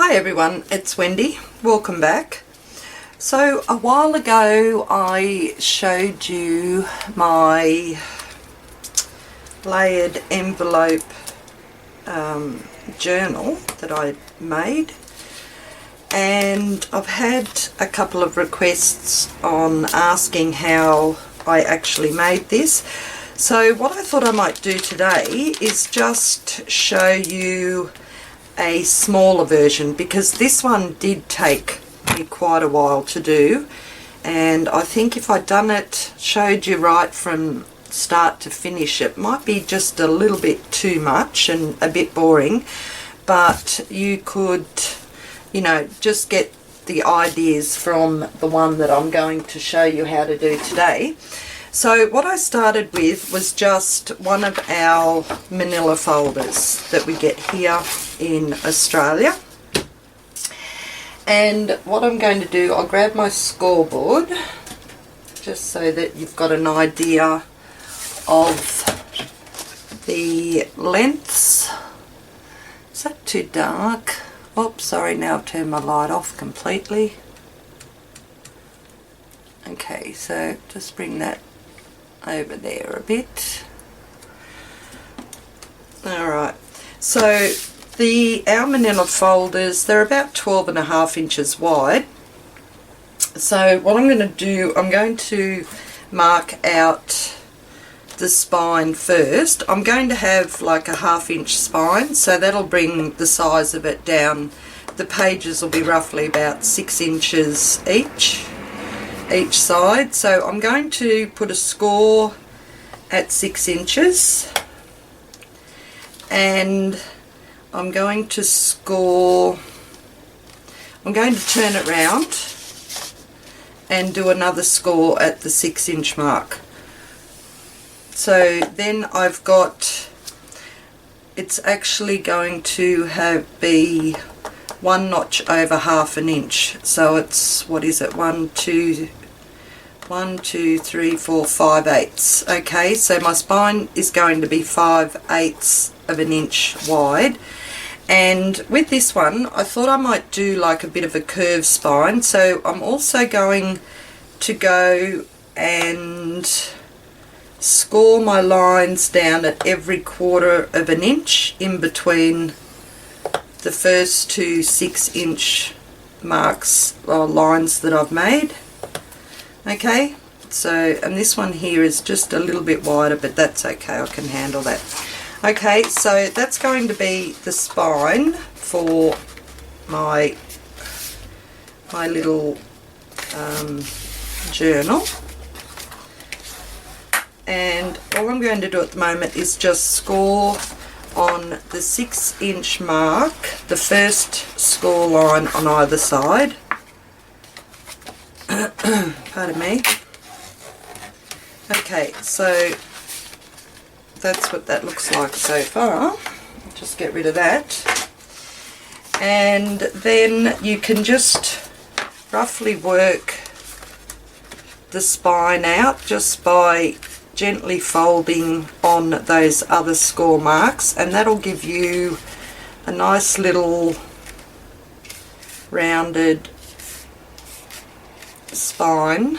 Hi everyone, it's Wendy. Welcome back. So a while ago I showed you my layered envelope journal that I made, and I've had a couple of requests on asking how I actually made this. So what I thought I might do today is just show you a smaller version, because this one did take me quite a while to do, and I think if I'd done it, showed you right from start to finish, it might be just a little bit too much and a bit boring, but you could, you know, just get the ideas from the one that I'm going to show you how to do today. So what I started with was just one of our manila folders that we get here in Australia. And what I'm going to do, I'll grab my scoreboard just so that you've got an idea of the lengths. Is that too dark? Oops, sorry, now I've turned my light off completely. Okay, so just bring that over there a bit. Alright, so our manila folders, they're about 12.5 inches wide. So what I'm going to do, I'm going to mark out the spine first. I'm going to have like a 1/2 inch spine, so that'll bring the size of it down. The pages will be roughly about 6 inches each side. So I'm going to put a score at 6 inches, and I'm going to turn it round and do another score at the 6 inch mark. So then I've got, it's actually going to be 1 notch over 1/2 inch. So it's, what is it, 1, 2, 3, 4, 5/8. Okay, so my spine is going to be 5/8 of an inch wide. And with this one, I thought I might do like a bit of a curved spine. So I'm also going to go and score my lines down at every 1/4 of an inch in between the first two 6 inch marks or lines that I've made. Okay, so, and this one here is just a little bit wider, but that's okay, I can handle that. Okay, so that's going to be the spine for my little journal. And all I'm going to do at the moment is just score on the 6 inch mark, the first score line on either side. Pardon me. Okay, so that's what that looks like so far. Just get rid of that. And then you can just roughly work the spine out just by gently folding on those other score marks, and that'll give you a nice little rounded spine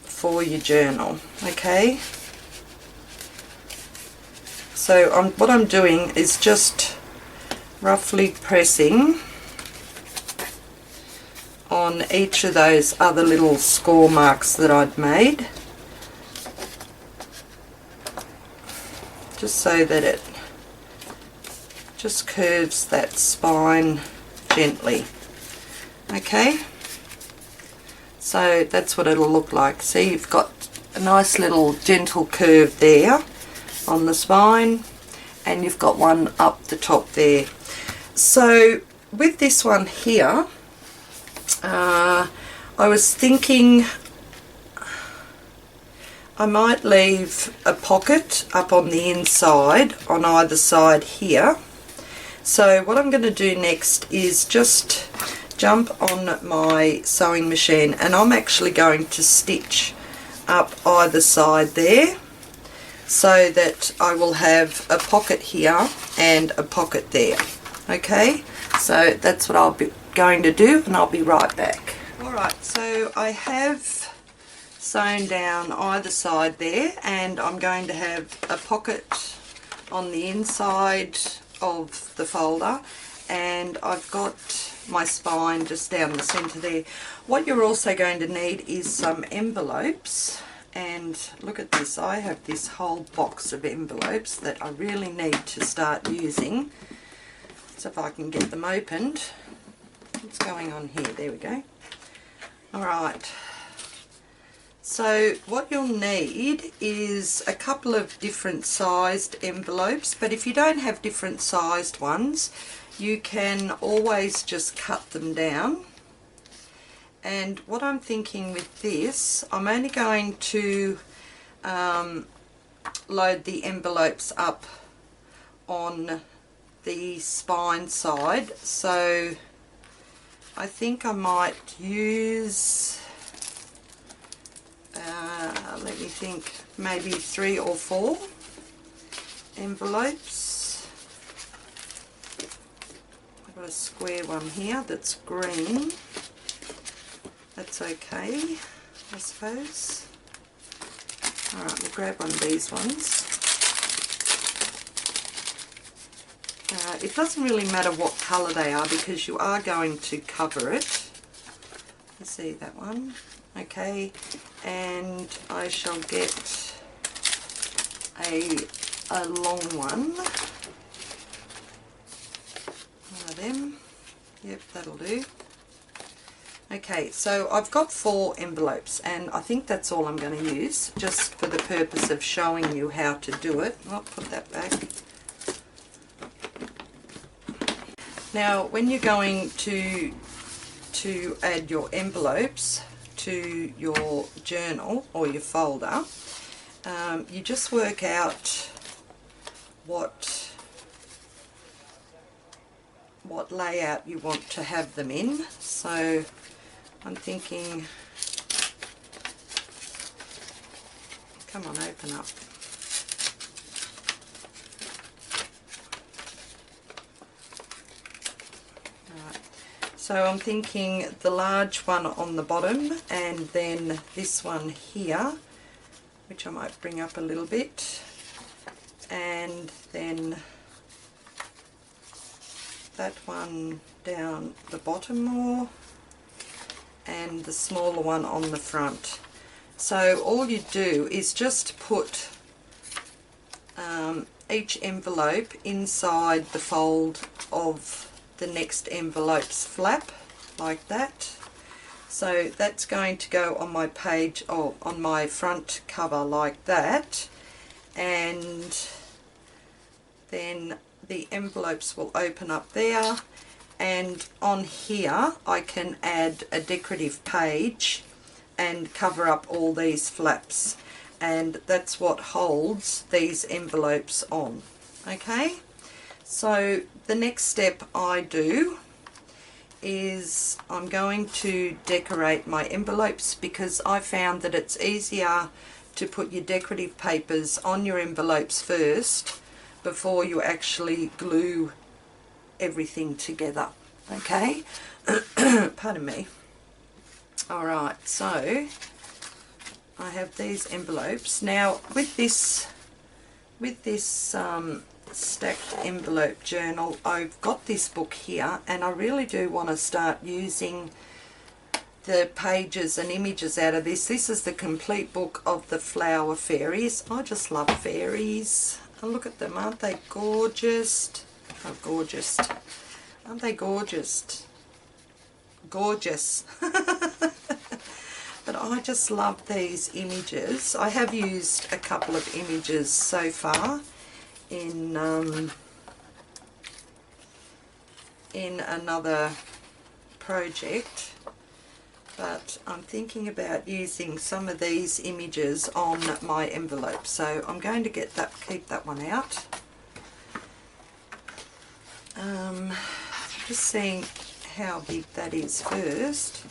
for your journal. Okay, so what I'm doing is just roughly pressing on each of those other little score marks that I'd made, just so that it just curves that spine gently. Okay, so that's what it'll look like. See, you've got a nice little gentle curve there on the spine, and you've got one up the top there. So with this one here, I was thinking I might leave a pocket up on the inside on either side here. So what I'm going to do next is just jump on my sewing machine, and I'm actually going to stitch up either side there. so that I will have a pocket here and a pocket there. Okay, so that's what I'll be going to do, and I'll be right back. Alright, so I have sewn down either side there, and I'm going to have a pocket on the inside of the folder, and I've got my spine just down the centre there. What you're also going to need is some envelopes, and look at this, I have this whole box of envelopes that I really need to start using. So if I can get them opened. What's going on here? There we go. Alright, so what you'll need is a couple of different sized envelopes, but if you don't have different sized ones, you can always just cut them down. And what I'm thinking with this, I'm only going to load the envelopes up on the spine side, so I think I might use, let me think, maybe 3 or 4 envelopes. I've got a square one here that's green. That's okay, I suppose. Alright, we'll grab one of these ones. It doesn't really matter what colour they are because you are going to cover it. You see that one? Okay, and I shall get a long one. One of them. Yep, that'll do. Okay, so I've got 4 envelopes, and I think that's all I'm going to use, just for the purpose of showing you how to do it. I'll put that back. Now, when you're going to add your envelopes to your journal or your folder, you just work out what layout you want to have them in. So I'm thinking, come on, open up. Right. So I'm thinking the large one on the bottom, and then this one here, which I might bring up a little bit, and then that one down the bottom more, and the smaller one on the front. So all you do is just put each envelope inside the fold of the next envelope's flap, like that. So that's going to go on my page, or on my front cover, like that, and then the envelopes will open up there, and on here I can add a decorative page and cover up all these flaps, and that's what holds these envelopes on. Okay, so the next step I do is I'm going to decorate my envelopes, because I found that it's easier to put your decorative papers on your envelopes first before you actually glue everything together. Okay, pardon me. Alright, so I have these envelopes. Now with this stacked envelope journal, I've got this book here, and I really do want to start using the pages and images out of this. This is the complete book of the flower fairies. I just love fairies. And look at them, aren't they gorgeous? Oh, gorgeous. Aren't they gorgeous? Gorgeous. But I just love these images. I have used a couple of images so far in another project, but I'm thinking about using some of these images on my envelope. So I'm going to keep that one out. Just seeing how big that is first.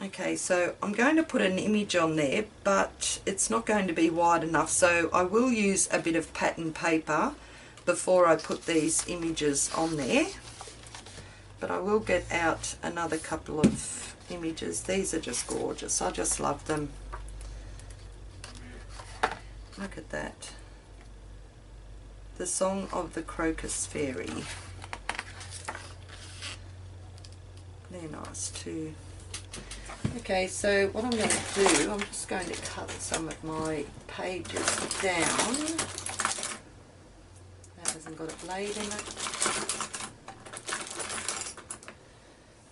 Okay, so I'm going to put an image on there, but it's not going to be wide enough, so I will use a bit of pattern paper before I put these images on there. But I will get out another couple of images. These are just gorgeous. I just love them. Look at that. The Song of the Crocus Fairy. They're nice too. Okay, so what I'm going to do, I'm just going to cut some of my pages down. That hasn't got a blade in it.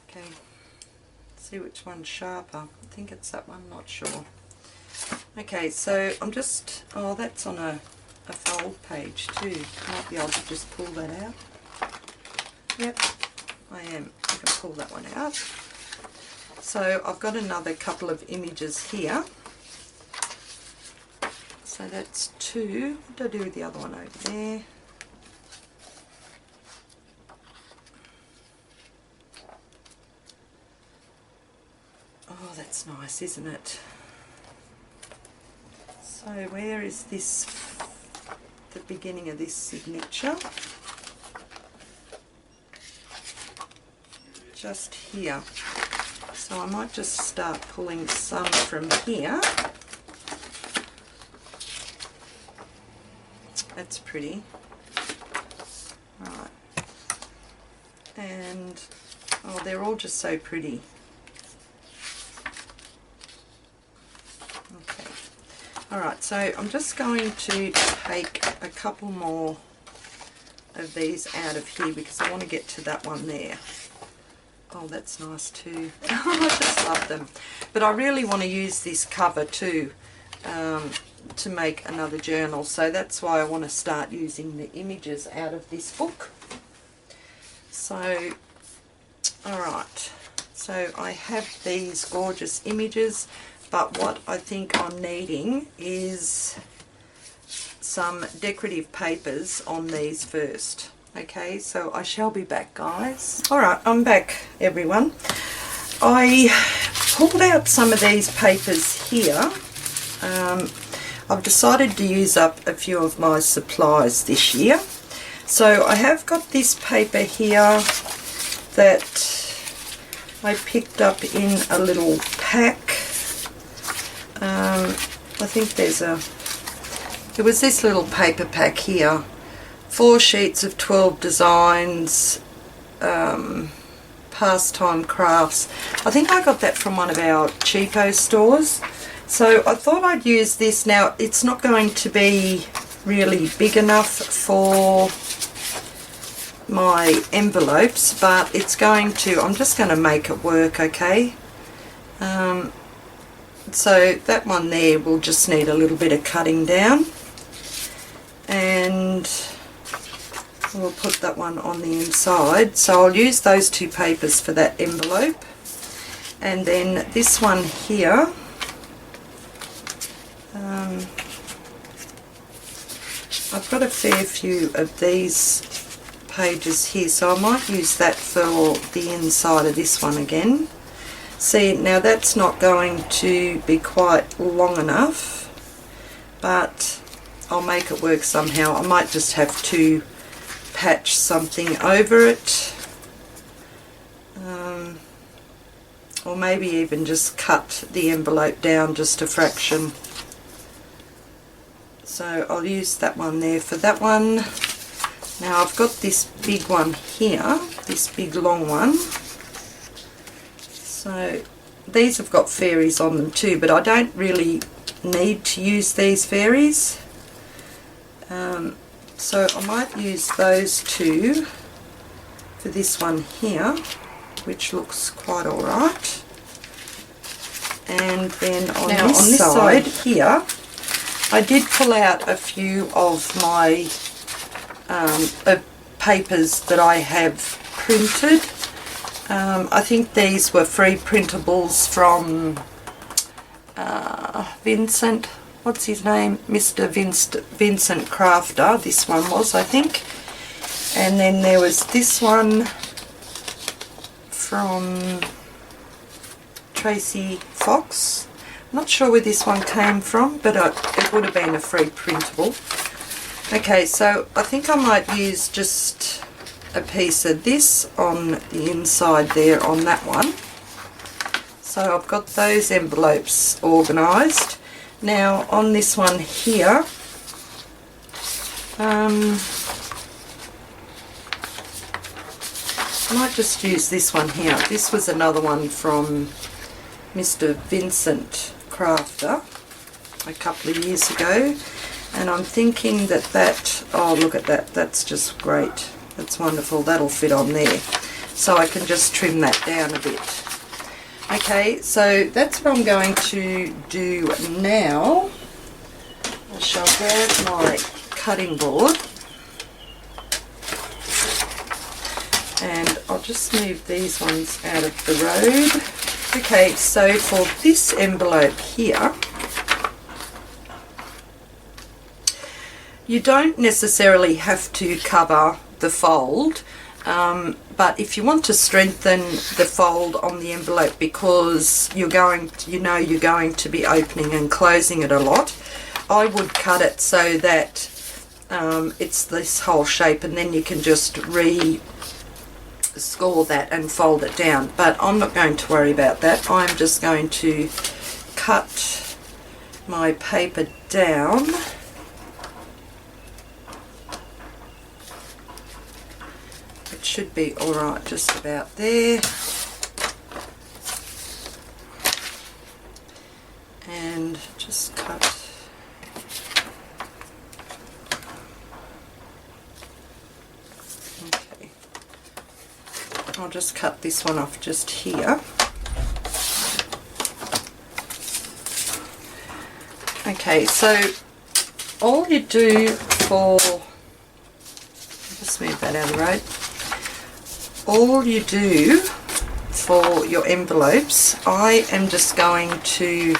Okay, see which one's sharper. I think it's that one, not sure. Okay, so I'm just, oh, that's on a fold page too. Might be able to just pull that out. Yep, I am. I can pull that one out. So I've got another couple of images here. So that's two. What do I do with the other one over there? Oh, that's nice, isn't it? So where is this, the beginning of this signature? Just here. So I might just start pulling some from here. That's pretty. Right. And, oh, they're all just so pretty. Okay. Alright, so I'm just going to take a couple more of these out of here because I want to get to that one there. Oh, that's nice too. I just love them. But I really want to use this cover too to make another journal. So that's why I want to start using the images out of this book. So, alright. So I have these gorgeous images, but what I think I'm needing is some decorative papers on these first. Okay, so I shall be back, guys. Alright, I'm back, everyone. I pulled out some of these papers here. I've decided to use up a few of my supplies this year. So I have got this paper here that I picked up in a little pack. I think there was this little paper pack here. 4 sheets of 12 designs, pastime crafts. I think I got that from one of our cheapo stores. So I thought I'd use this. Now it's not going to be really big enough for my envelopes, but it's going to, I'm just going to make it work, okay? So that one there will just need a little bit of cutting down. And we'll put that one on the inside. So I'll use those two papers for that envelope. And then this one here, I've got a fair few of these pages here, so I might use that for the inside of this one again. See, now that's not going to be quite long enough, but I'll make it work somehow. I might just have to patch something over it, or maybe even just cut the envelope down just a fraction. So I'll use that one there for that one. Now I've got this big one here, this big long one. So these have got fairies on them too, but I don't really need to use these fairies. So I might use those two for this one here, which looks quite alright. And then on this side here, I did pull out a few of my papers that I have printed. I think these were free printables from Vincent, what's his name? Mr. Vincent Crafter, this one was, I think. And then there was this one from, Tracy Fox. I'm not sure where this one came from, but it would have been a free printable. Okay, so I think I might use just a piece of this on the inside there on that one. So I've got those envelopes organised. Now on this one here, I might just use this one here. This was another one from Mr. Vincent Crafter a couple of years ago, and I'm thinking that oh, look at that, that's just great, that's wonderful, that'll fit on there, so I can just trim that down a bit. Okay, so that's what I'm going to do now. I shall grab my cutting board and I'll just move these ones out of the road. Okay, so for this envelope here, you don't necessarily have to cover the fold, but if you want to strengthen the fold on the envelope because you're going to be opening and closing it a lot, I would cut it so that it's this whole shape, and then you can just score that and fold it down. But I'm not going to worry about that. I'm just going to cut my paper down. It should be alright just about there. And just cut. Okay. I'll just cut this one off just here. Okay, so all you do for, just move that out of the road. All you do for your envelopes, I am just going to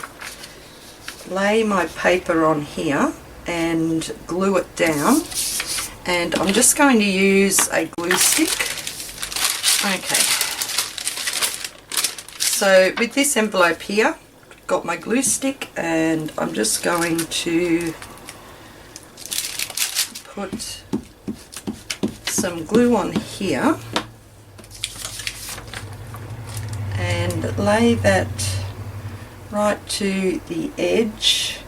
lay my paper on here and glue it down, and I'm just going to use a glue stick. Okay, so with this envelope here, I've got my glue stick, and I'm just going to put some glue on here and lay that right to the edge,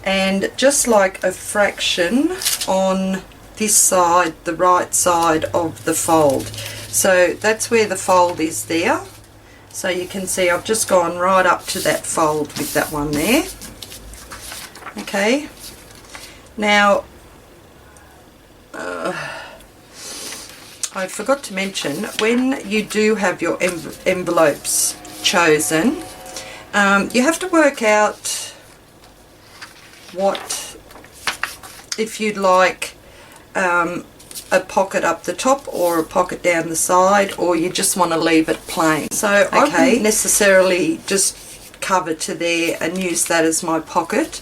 and just like a fraction on this side, the right side of the fold. So that's where the fold is there. So you can see I've just gone right up to that fold with that one there. Okay, now I forgot to mention, when you do have your envelopes chosen, you have to work out what, if you'd like a pocket up the top or a pocket down the side, or you just want to leave it plain. So I wouldn't necessarily just cover to there and use that as my pocket.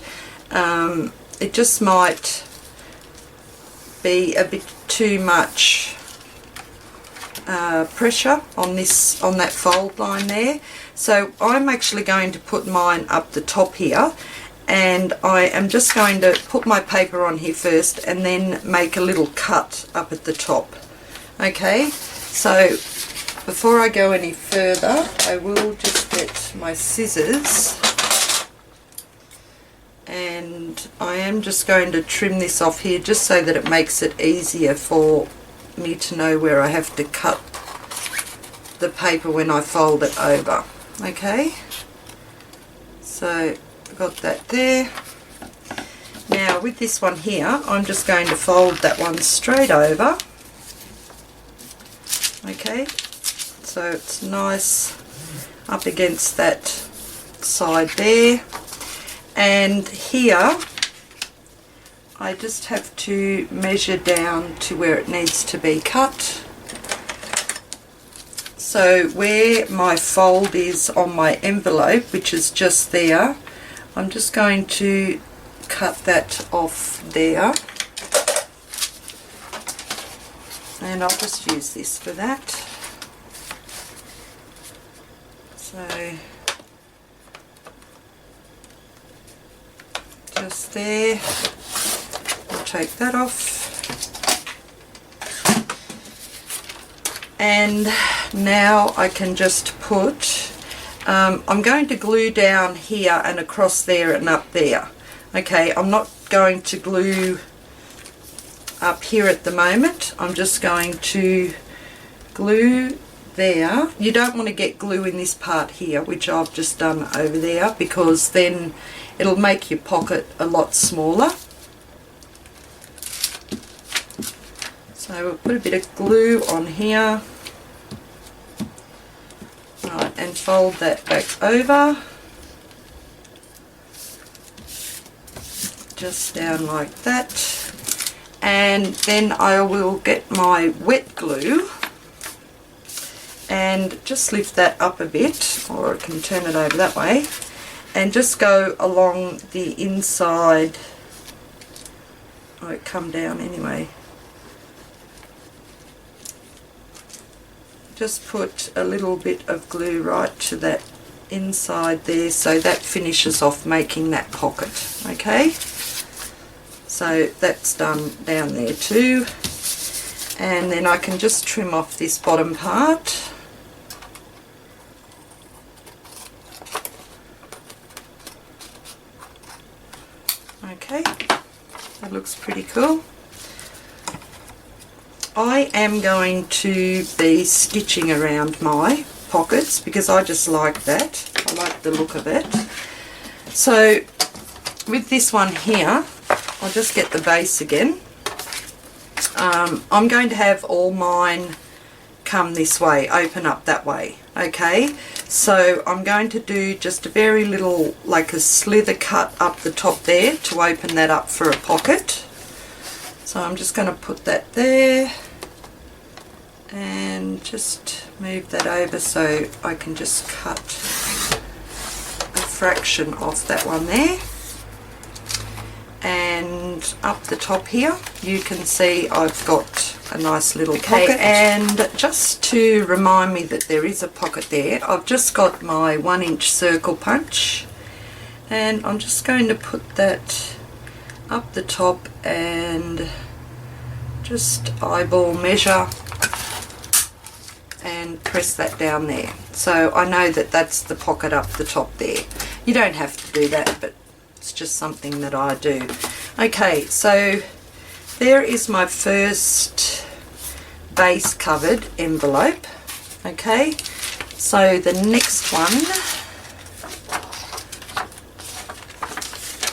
It just might be a bit too much pressure on that fold line there. So I'm actually going to put mine up the top here, and I am just going to put my paper on here first and then make a little cut up at the top. Okay, so before I go any further, I will just get my scissors, and I am just going to trim this off here just so that it makes it easier for me to know where I have to cut the paper when I fold it over. Okay, so I've got that there. Now with this one here, I'm just going to fold that one straight over. Okay, so it's nice up against that side there, and here I just have to measure down to where it needs to be cut. So where my fold is on my envelope, which is just there, I'm just going to cut that off there, and I'll just use this for that. So there. I'll take that off. And now I can just put, I'm going to glue down here and across there and up there. Okay, I'm not going to glue up here at the moment. I'm just going to glue there. You don't want to get glue in this part here, which I've just done over there, because then it'll make your pocket a lot smaller. So we'll put a bit of glue on here. Right, and fold that back over. Just down like that. And then I will get my wet glue and just lift that up a bit, or I can turn it over that way, and just go along the inside. Oh, it come down anyway. Just put a little bit of glue right to that inside there, so that finishes off making that pocket. Okay, so that's done down there too, and then I can just trim off this bottom part. Okay, that looks pretty cool. I am going to be stitching around my pockets because I just like that. I like the look of it. So with this one here, I'll just get the base again. I'm going to have all mine come this way, open up that way. Okay, so I'm going to do just a very little, like a slither cut up the top there to open that up for a pocket. So I'm just going to put that there and just move that over so I can just cut a fraction off that one there. And up the top here you can see I've got a nice little pocket. And just to remind me that there is a pocket there, I've just got my 1-inch circle punch, and I'm just going to put that up the top and just eyeball measure and press that down there. So I know that that's the pocket up the top there. You don't have to do that, but it's just something that I do. Okay, so there is my first base covered envelope. Okay, so the next one,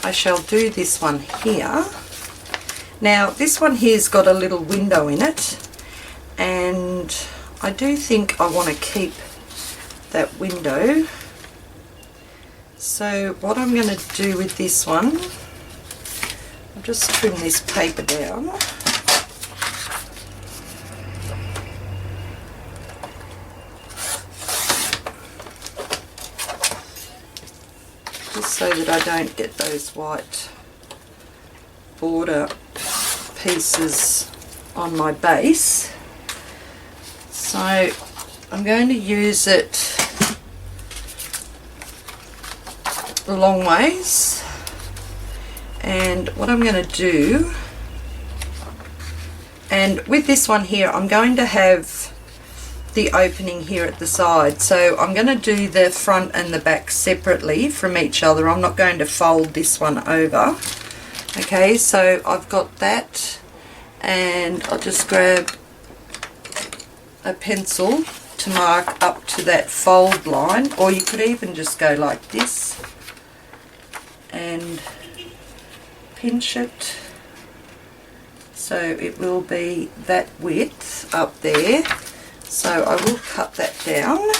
I shall do this one here. Now this one here's got a little window in it, and I do think I want to keep that window. So what I'm going to do with this one, I'll just trim this paper down. Just so that I don't get those white border pieces on my base. So I'm going to use it long ways, and what I'm going to do, and with this one here I'm going to have the opening here at the side, so I'm going to do the front and the back separately from each other. I'm not going to fold this one over. Okay, so I've got that, and I'll just grab a pencil to mark up to that fold line, or you could even just go like this and pinch it so it will be that width up there. So I will cut that down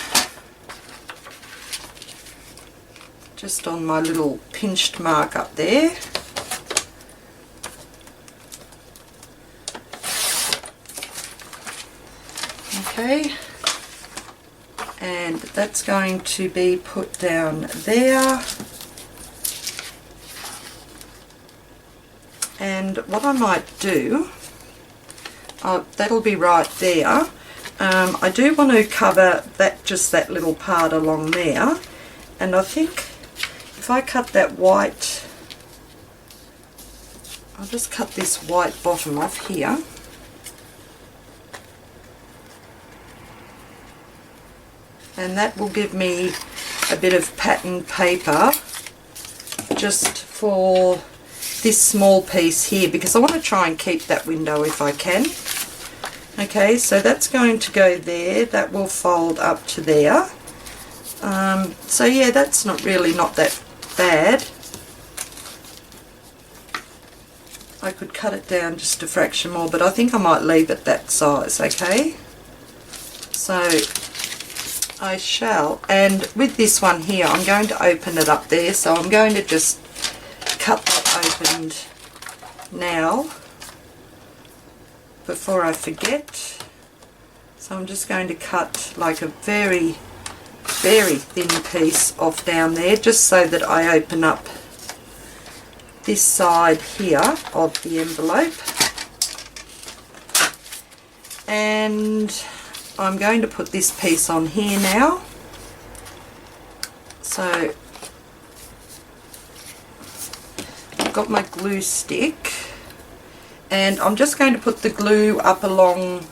just on my little pinched mark up there. Okay, and that's going to be put down there. And what I might do, that'll be right there. I do want to cover that, just that little part along there, and I think if I cut that white I'll just cut this white bottom off here. And that will give me a bit of pattern paper just for this small piece here, because I want to try and keep that window if I can. Okay, so that's going to go there. That will fold up to there. So yeah, that's not that bad. I could cut it down just a fraction more, but I think I might leave it that size, okay? So I shall, and with this one here, I'm going to open it up there, so I'm going to just cut that opened now before I forget. So I'm just going to cut like a very, very thin piece off down there, just so that I open up this side here of the envelope. And I'm going to put this piece on here now. So I've got my glue stick, and I'm just going to put the glue up along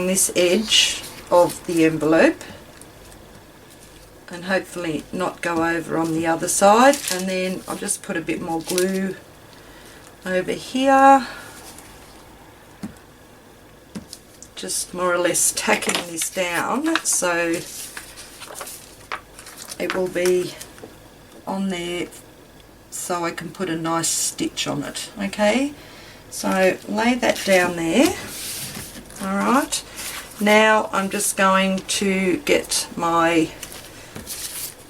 this edge of the envelope, and hopefully not go over on the other side. And then I'll just put a bit more glue over here, just more or less tacking this down so it will be on there so I can put a nice stitch on it. Okay, so lay that down there. Alright, now I'm just going to get my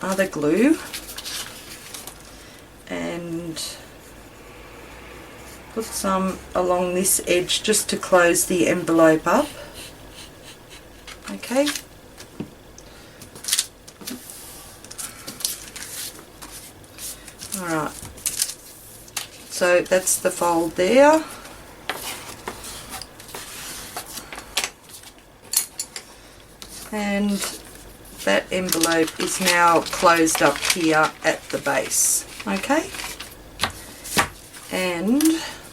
other glue and put some along this edge just to close the envelope up. Okay. Alright, so that's the fold there. And that envelope is now closed up here at the base. Okay, and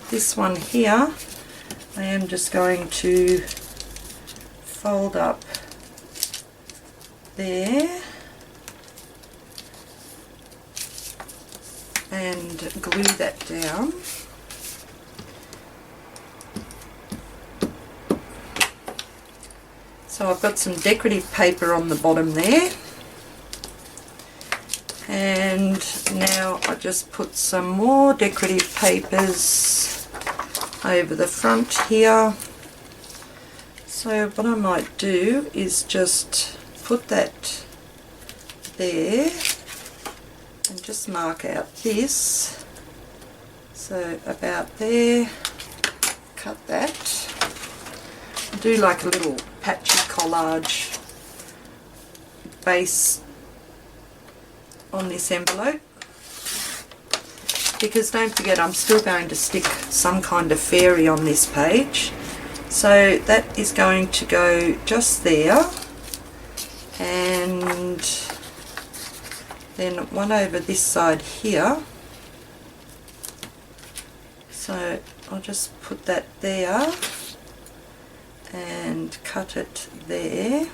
this one here I am just going to fold up there and glue that down. So I've got some decorative paper on the bottom there, and now I just put some more decorative papers over the front here. So what I might do is just put that there and just mark out this, so about there, cut that. I'll do like a little patchy collage base on this envelope, because don't forget I'm still going to stick some kind of fairy on this page. So that is going to go just there, and then one over this side here. So I'll just put that there and cut it there.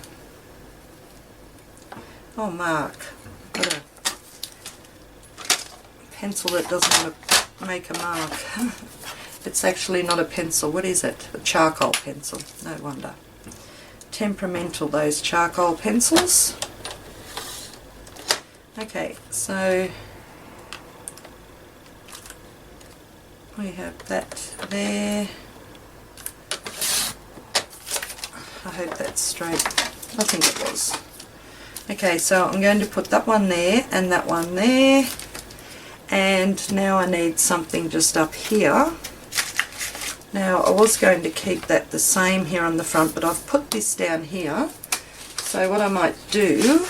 Oh Mark, I've got a pencil that doesn't want to make a mark. It's actually not a pencil. What is it? A charcoal pencil. No wonder. Temperamental, those charcoal pencils. Okay, so we have that there. I hope that's straight. I think it was. Okay, so I'm going to put that one there and that one there. And now I need something just up here. Now I was going to keep that the same here on the front, but I've put this down here. So what I might do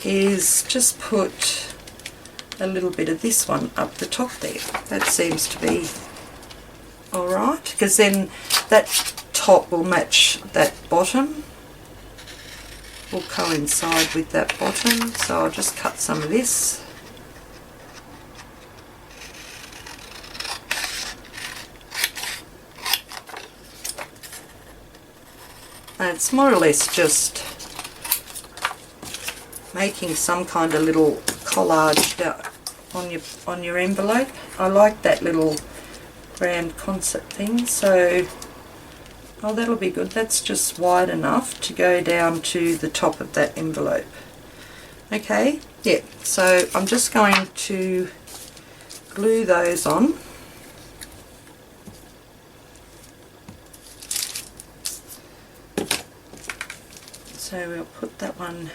is just put a little bit of this one up the top there. That seems to be alright, because then that top will match that bottom, will coincide with that bottom. So I'll just cut some of this. And it's more or less just making some kind of little collage on your envelope. I like that little grand concept thing, so oh, that'll be good. That's just wide enough to go down to the top of that envelope. Okay, yeah, so I'm just going to glue those on. So we'll put that one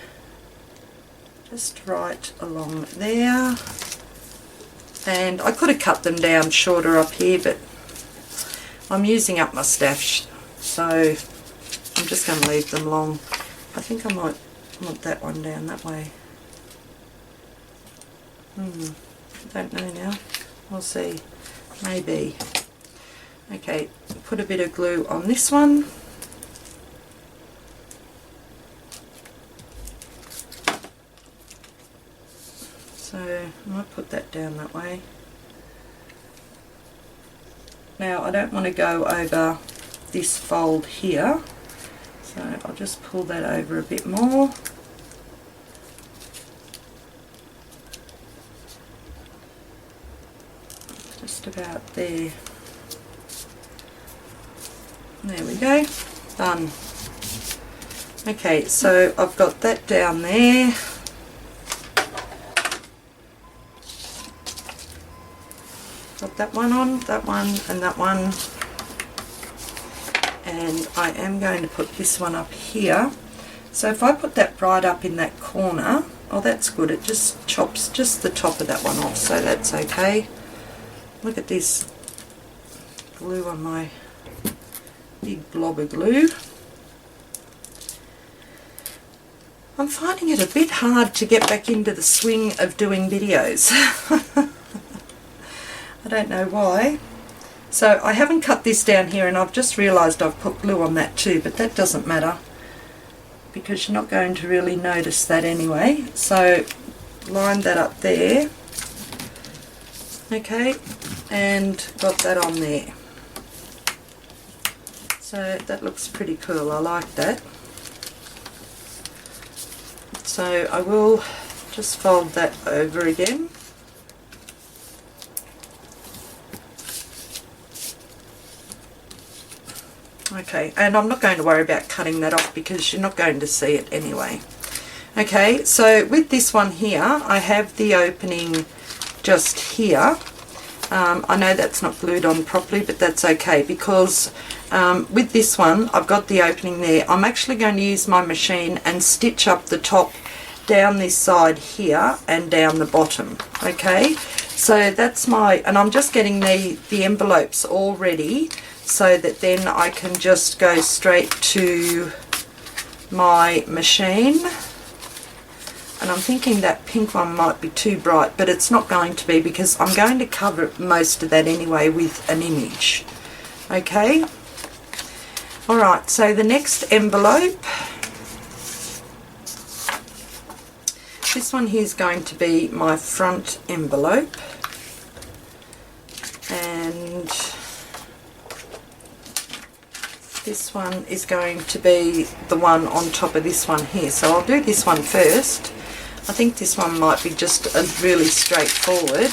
just right along there, and I could have cut them down shorter up here, but I'm using up my stash, so I'm just going to leave them long. I think I might want that one down that way. I don't know now, we'll see, maybe. Okay, put a bit of glue on this one. So I might put that down that way. Now I don't want to go over this fold here, so I'll just pull that over a bit more. Just about there. There we go, done. Okay, so I've got that down there. Got that one on, that one, and that one. And I am going to put this one up here. So if I put that right up in that corner, oh, that's good, it just chops just the top of that one off, so that's okay. Look at this glue on my big blob of glue. I'm finding it a bit hard to get back into the swing of doing videos. I don't know why. So I haven't cut this down here, and I've just realised I've put glue on that too, but that doesn't matter because you're not going to really notice that anyway. So line that up there. Okay, and got that on there. So that looks pretty cool, I like that. So I will just fold that over again. Okay, and I'm not going to worry about cutting that off because you're not going to see it anyway. Okay, so with this one here, I have the opening just here. I know that's not glued on properly, but that's okay because with this one, I've got the opening there. I'm actually going to use my machine and stitch up the top down this side here and down the bottom. Okay, so that's my, and I'm just getting the envelopes all ready, so that then I can just go straight to my machine. And I'm thinking that pink one might be too bright, but it's not going to be because I'm going to cover most of that anyway with an image. Okay, alright, so the next envelope, this one here is going to be my front envelope, and this one is going to be the one on top of this one here. So I'll do this one first. I think this one might be just a really straightforward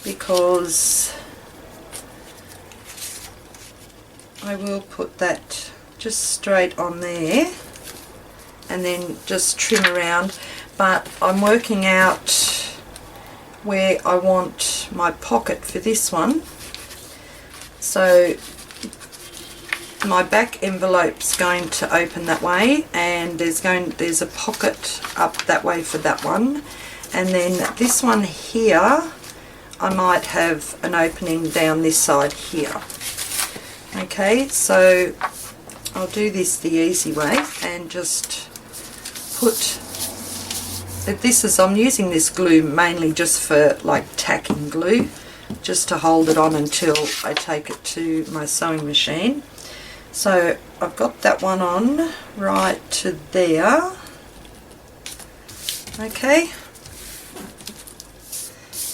because I will put that just straight on there and then just trim around, but I'm working out where I want my pocket for this one. So my back envelope's going to open that way, and there's a pocket up that way for that one, and then this one here I might have an opening down this side here. Okay, so I'll do this the easy way and just put I'm using this glue mainly just for like tacking glue, just to hold it on until I take it to my sewing machine. So I've got that one on right to there. Okay,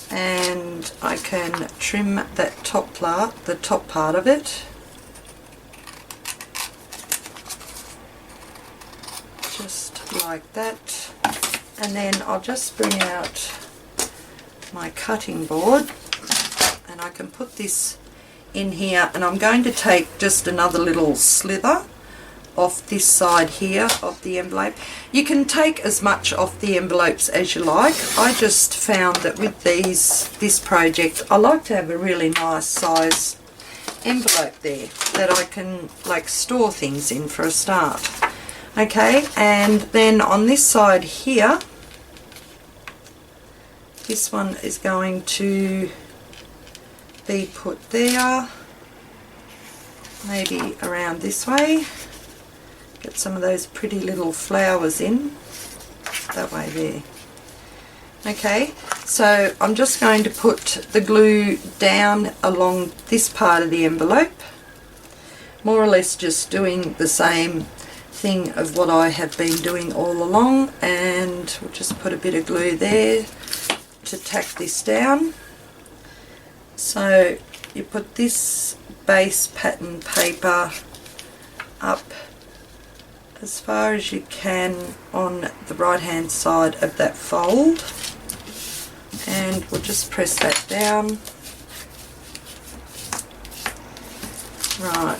and I can trim that top part, the top part of it. just like that. And then I'll just bring out my cutting board and I can put this in here, and I'm going to take just another little slither off this side here of the envelope. You can take as much off the envelopes as you like. I just found that with this project, I like to have a really nice size envelope there that I can like store things in for a start. Okay, and then on this side here, this one is going to be put there, maybe around this way. Get some of those pretty little flowers in, that way there. Okay, so I'm just going to put the glue down along this part of the envelope, more or less just doing the same thing of what I have been doing all along, and we'll just put a bit of glue there to tack this down. So you put this base pattern paper up as far as you can on the right hand side of that fold, and we'll just press that down. Right,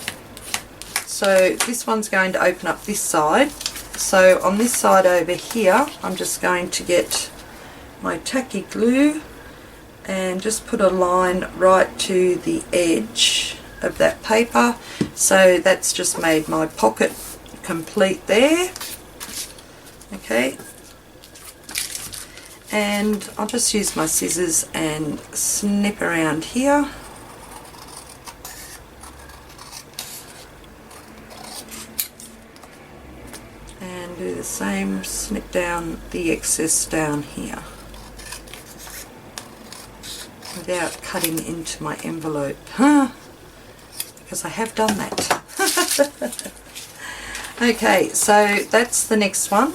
so this one's going to open up this side. So on this side over here, I'm just going to get my tacky glue and just put a line right to the edge of that paper. So that's just made my pocket complete there. Okay, and I'll just use my scissors and snip around here. And do the same, snip down the excess down here, without cutting into my envelope, because I have done that. Okay, so that's the next one.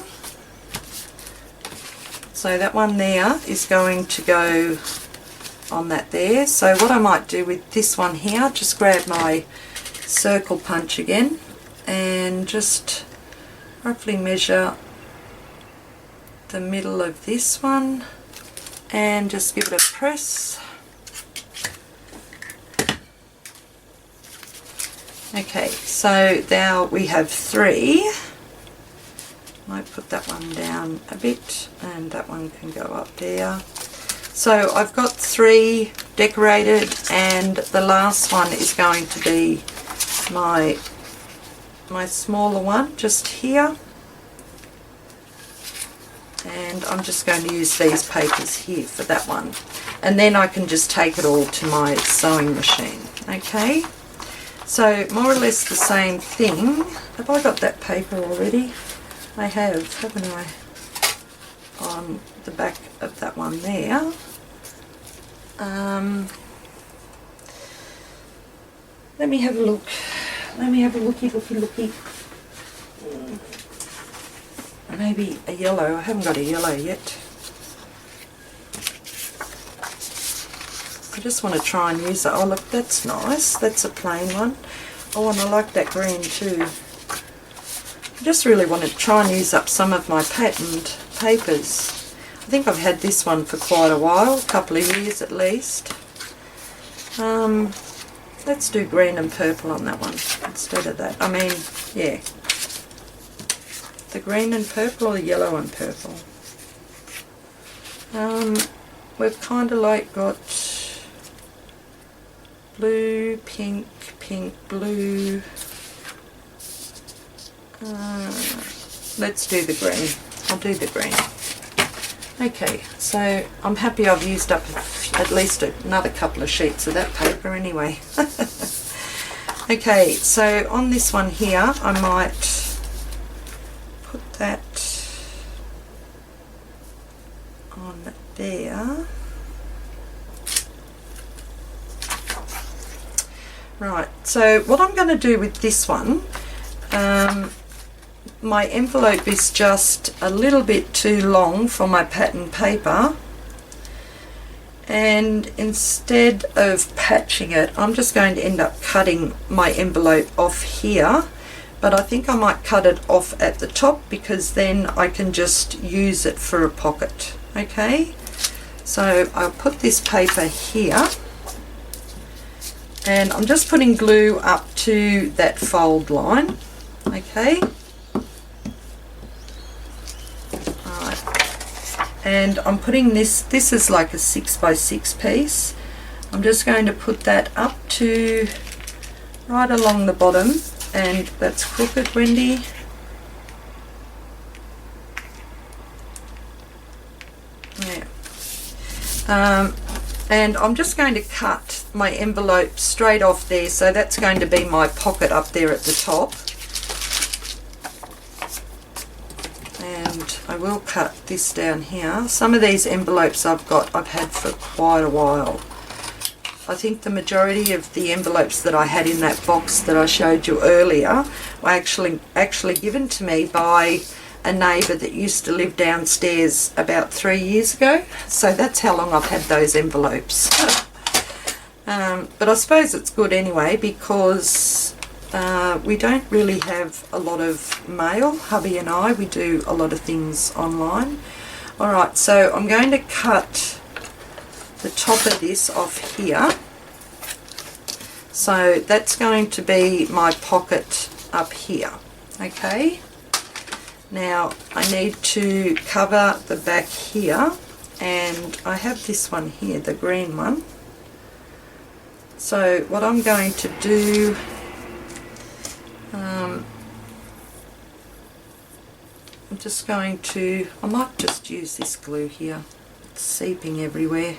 So that one there is going to go on that there. So what I might do with this one here, just grab my circle punch again and just roughly measure the middle of this one and just give it a press. Okay, so now we have 3. Might put that one down a bit, and that one can go up there. So I've got 3 decorated, and the last one is going to be my smaller one just here. And I'm just going to use these papers here for that one. And then I can just take it all to my sewing machine. Okay, so more or less the same thing. Have I got that paper already? I have, haven't I? On the back of that one there. Let me have a look. Let me have a looky. Maybe a yellow. I haven't got a yellow yet. I just want to try and use that. Oh look, that's nice. That's a plain one. Oh, and I like that green too. I just really want to try and use up some of my patterned papers. I think I've had this one for quite a while, a couple of years at least. Let's do green and purple on that one instead of that. I mean, yeah. The green and purple or yellow and purple? We've kind of like got blue, pink, pink, blue. Let's do the green. I'll do the green. Okay, so I'm happy I've used up at least another couple of sheets of that paper anyway. Okay, so on this one here I might put that on there. Right, so what I'm going to do with this one, my envelope is just a little bit too long for my pattern paper, and instead of patching it, I'm just going to end up cutting my envelope off here but I think I might cut it off at the top because then I can just use it for a pocket. Okay, so I'll put this paper here, and I'm just putting glue up to that fold line. Okay, and I'm putting this is like a 6 by 6 piece. I'm just going to put that up to right along the bottom, and that's crooked, Wendy. Yeah. And I'm just going to cut my envelope straight off there, so that's going to be my pocket up there at the top. And I will cut this down here. Some of these envelopes I've had for quite a while. I think the majority of the envelopes that I had in that box that I showed you earlier were actually given to me by a neighbour that used to live downstairs about 3 years ago. So that's how long I've had those envelopes. But I suppose it's good anyway, because we don't really have a lot of mail, hubby and I. We do a lot of things online. Alright, so I'm going to cut the top of this off here. So that's going to be my pocket up here. Okay, now I need to cover the back here, and I have this one here, the green one. So what I'm going to do, I'm just going to, I might just use this glue here, it's seeping everywhere.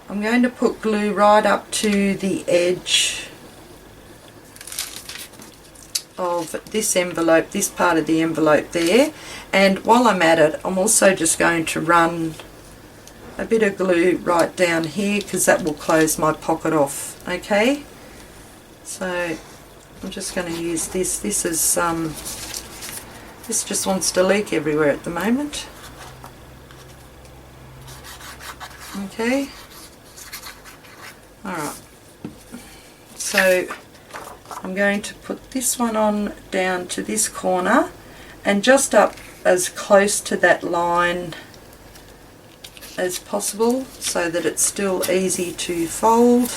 I'm going to put glue right up to the edge of this envelope, this part of the envelope there, and while I'm at it, I'm also just going to run a bit of glue right down here, because that will close my pocket off. Okay, so I'm just going to use this. This is this just wants to leak everywhere at the moment. Okay, alright, so I'm going to put this one on down to this corner, and just up as close to that line as possible so that it's still easy to fold.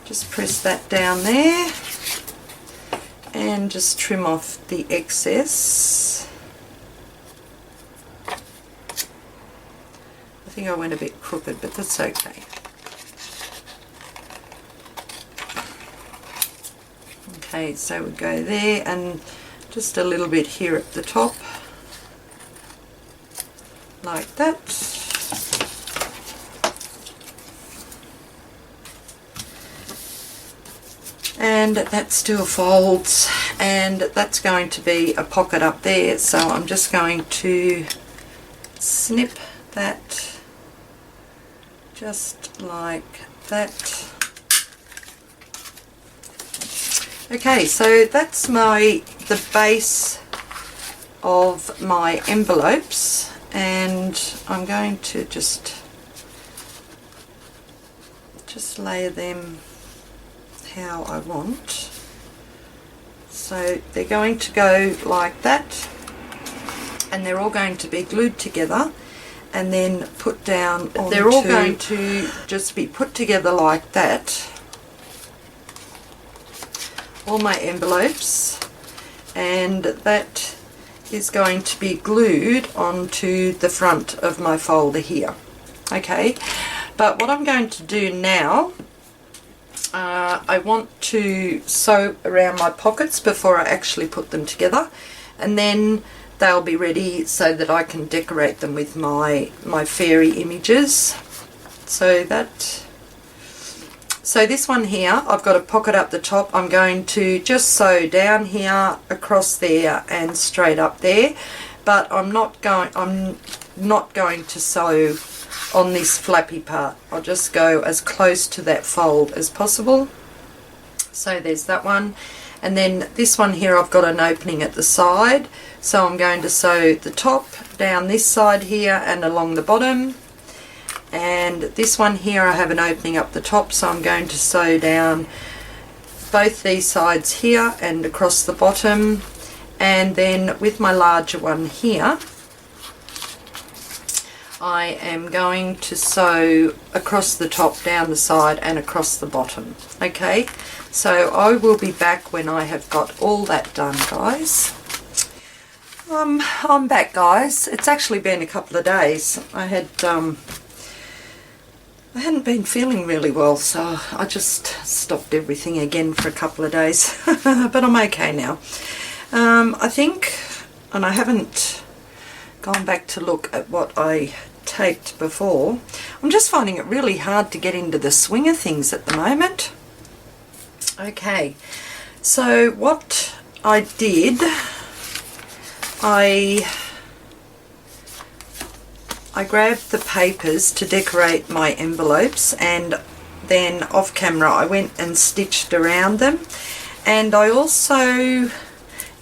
Just press that down there and just trim off the excess. I think I went a bit crooked, but that's okay. Okay, so we go there, and just a little bit here at the top, like that. And that still folds, and that's going to be a pocket up there, so I'm just going to snip that just like that. Okay, so that's the base of my envelopes, and I'm going to just layer them how I want. So they're going to go like that, and they're all going to be glued together and then put down onto, they're all going to just be put together like that, all my envelopes, and that is going to be glued onto the front of my folder here. Okay, but what I'm going to do now, I want to sew around my pockets before I actually put them together, and then they'll be ready so that I can decorate them with my fairy images. So this one here, I've got a pocket up the top. I'm going to just sew down here, across there, and straight up there, but I'm not going to sew on this flappy part. I'll just go as close to that fold as possible. So there's that one, and then this one here, I've got an opening at the side, so I'm going to sew the top down this side here and along the bottom, and this one here I have an opening up the top, so I'm going to sew down both these sides here and across the bottom, and then with my larger one here I am going to sew across the top, down the side and across the bottom. Okay, so I will be back when I have got all that done, guys. I'm back, guys. It's actually been a couple of days. I hadn't been feeling really well, so I just stopped everything again for a couple of days. But I'm okay now. I think, and I haven't gone back to look at what I taped before, I'm just finding it really hard to get into the swing of things at the moment. Okay, so what I did, I grabbed the papers to decorate my envelopes, and then off camera I went and stitched around them. And I also,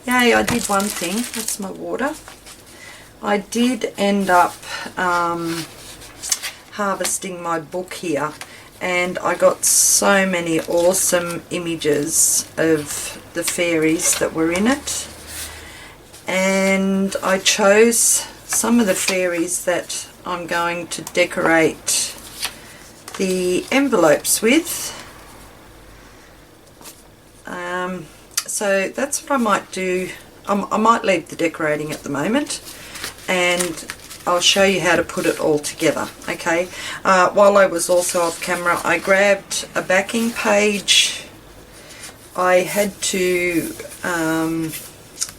yay, I did one thing. That's my water. I did end up harvesting my book here, and I got so many awesome images of the fairies that were in it, and I chose some of the fairies that I'm going to decorate the envelopes with. So that's what I might do. I might leave the decorating at the moment, and I'll show you how to put it all together. Okay, while I was also off camera, I grabbed a backing page. I had to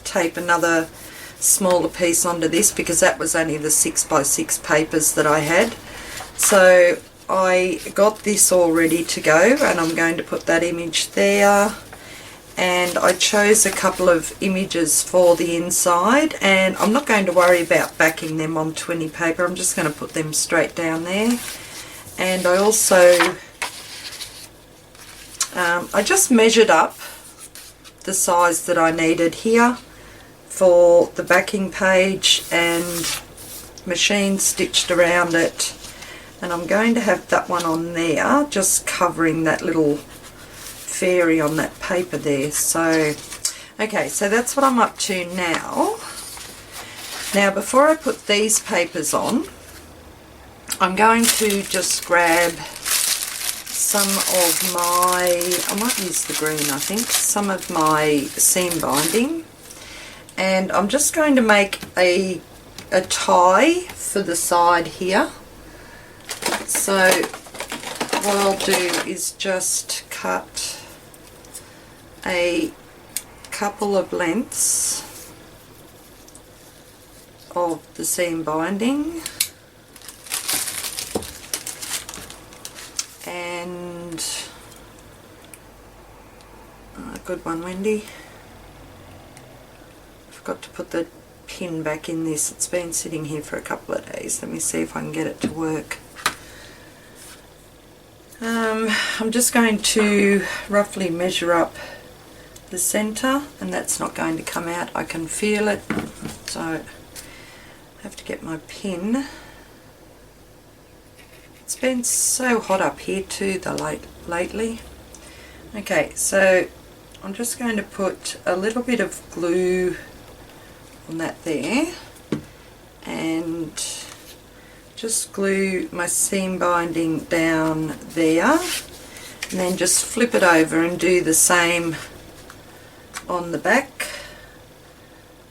tape another smaller piece onto this because that was only the 6x6 papers that I had. So I got this all ready to go, and I'm going to put that image there. And I chose a couple of images for the inside, and I'm not going to worry about backing them on 20 paper. I'm just going to put them straight down there. And I also I just measured up the size that I needed here for the backing page and machine stitched around it, and I'm going to have that one on there just covering that little fairy on that paper there. So okay, so that's what I'm up to now. Now before I put these papers on, I'm going to just grab some of my, I might use the green, I think, some of my seam binding, and I'm just going to make a tie for the side here. So what I'll do is just cut a couple of lengths of the seam binding, and a good one, Wendy. Forgot to put the pin back in this. It's been sitting here for a couple of days. Let me see if I can get it to work. I'm just going to roughly measure up the center, and that's not going to come out. I can feel it, so I have to get my pin. It's been so hot up here too lately. Okay, so I'm just going to put a little bit of glue on that there, and just glue my seam binding down there, and then just flip it over and do the same on the back.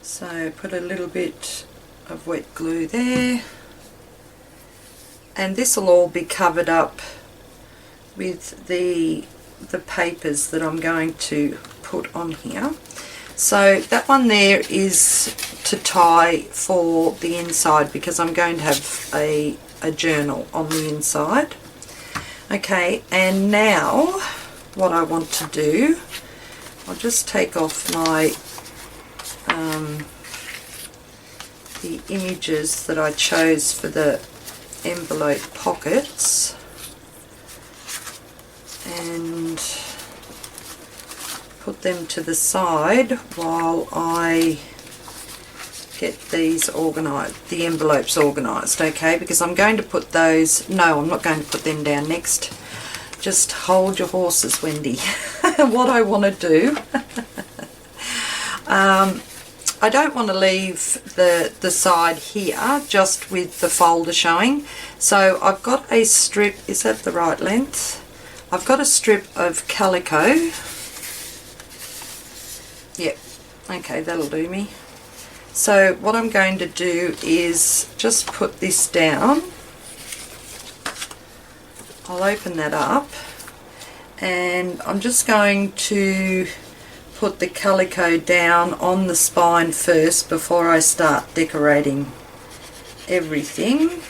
So put a little bit of wet glue there, and this will all be covered up with the papers that I'm going to put on here. So that one there is to tie for the inside because I'm going to have a journal on the inside. Okay, and now what I want to do, I'll just take off my the images that I chose for the envelope pockets, and put them to the side while I get these organised, the envelopes organised, okay, because I'm going to put those, no, I'm not going to put them down next. Just hold your horses, Wendy. what I want to do. I don't want to leave the side here just with the folder showing. So I've got a strip, is that the right length? I've got a strip of calico. Yep, okay, that'll do me. So what I'm going to do is just put this down. I'll open that up and I'm just going to put the calico down on the spine first before I start decorating everything.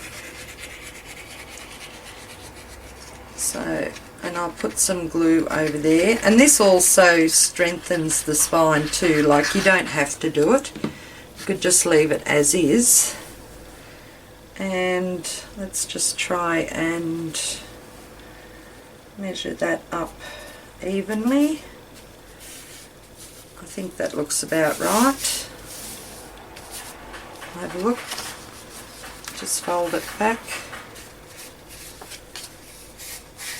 So, and I'll put some glue over there, and this also strengthens the spine too, like you don't have to do it, you could just leave it as is. And let's just try and measure that up evenly. I think that looks about right. Have a look. Just fold it back.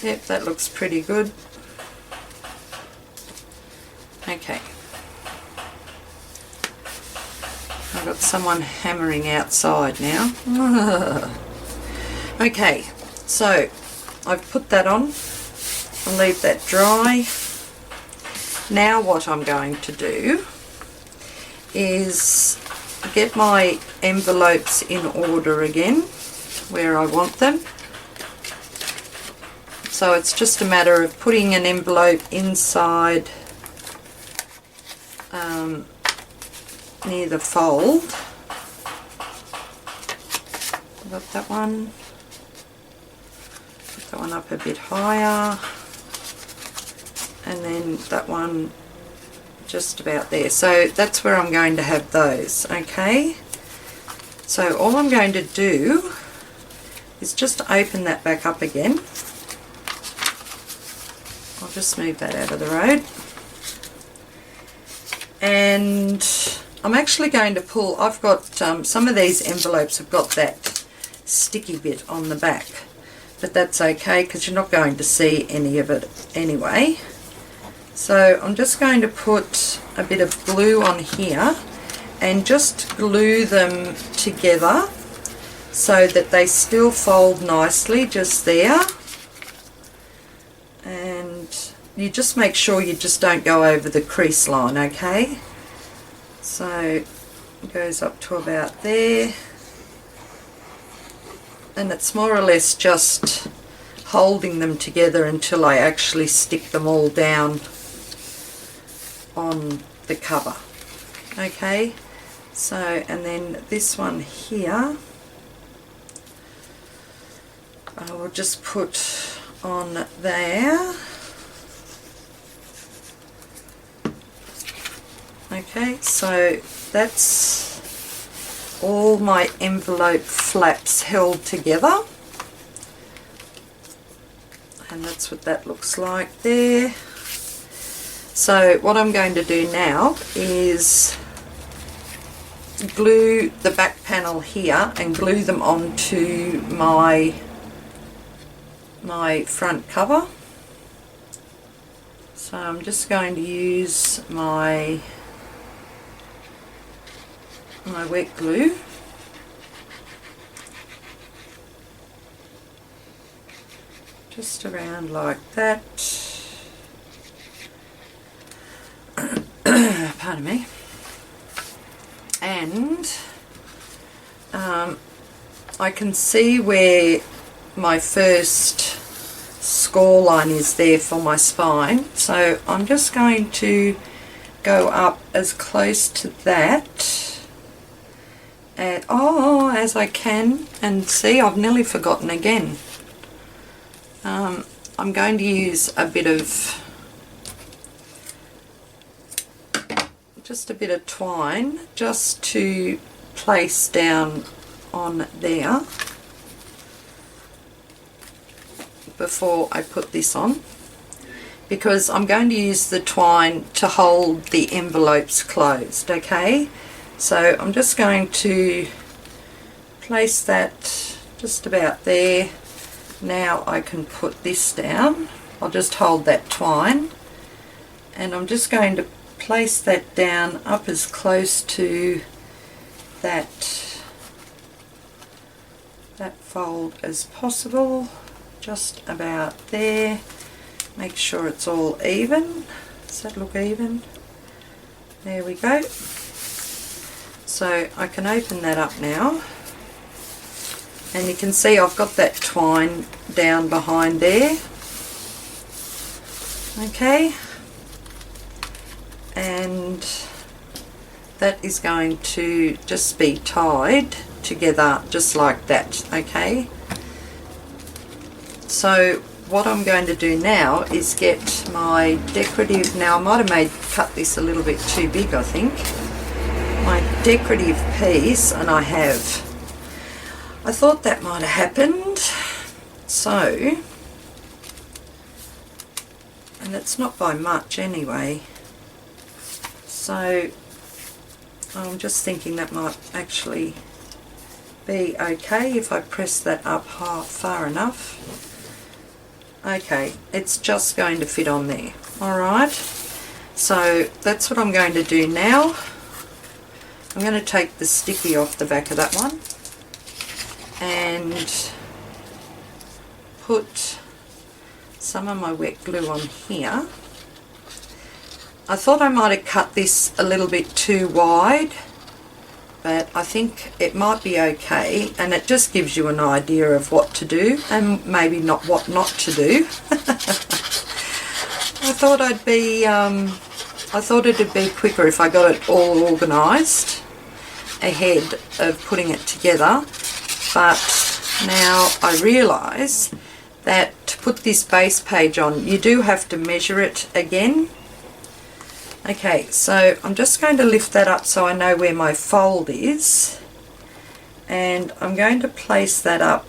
Yep, that looks pretty good. Okay. I've got someone hammering outside now. Okay, so I've put that on. I'll leave that dry. Now what I'm going to do is get my envelopes in order again where I want them. So it's just a matter of putting an envelope inside near the fold. Got that one. Put that one up a bit higher. And then that one just about there. So that's where I'm going to have those, okay? So all I'm going to do is just open that back up again. I'll just move that out of the road. And I'm actually going to pull, I've got some of these envelopes have got that sticky bit on the back, but that's okay because you're not going to see any of it anyway. So I'm just going to put a bit of glue on here and just glue them together so that they still fold nicely just there. And you just make sure you just don't go over the crease line, okay? So it goes up to about there. And it's more or less just holding them together until I actually stick them all down on the cover. Okay, so and then this one here I will just put on there. Okay, so that's all my envelope flaps held together, and that's what that looks like there. So what I'm going to do now is glue the back panel here and glue them onto my front cover. So I'm just going to use my wet glue. Just around like that. Pardon me. And I can see where my first score line is there for my spine, so I'm just going to go up as close to that as I can. And see, I've nearly forgotten again. I'm going to use a bit of just a bit of twine just to place down on there before I put this on, because I'm going to use the twine to hold the envelopes closed. Okay, so I'm just going to place that just about there. Now I can put this down. I'll just hold that twine and I'm just going to place that down up as close to that fold as possible, just about there. Make sure it's all even. Does that look even? There we go. So I can open that up now, and you can see I've got that twine down behind there. Okay, and that is going to just be tied together just like that. Okay, so what I'm going to do now is get my decorative, now I might have cut this a little bit too big, I think, my decorative piece, and I thought that might have happened, so, and it's not by much anyway, so I'm just thinking that might actually be okay if I press that up far enough. Okay, it's just going to fit on there. Alright, so that's what I'm going to do now. I'm going to take the sticky off the back of that one and put some of my wet glue on here. I thought I might have cut this a little bit too wide, but I think it might be okay, and it just gives you an idea of what to do and maybe not what not to do. I thought it'd be quicker if I got it all organised ahead of putting it together, but now I realise that to put this base page on you do have to measure it again. Okay, so I'm just going to lift that up so I know where my fold is, and I'm going to place that up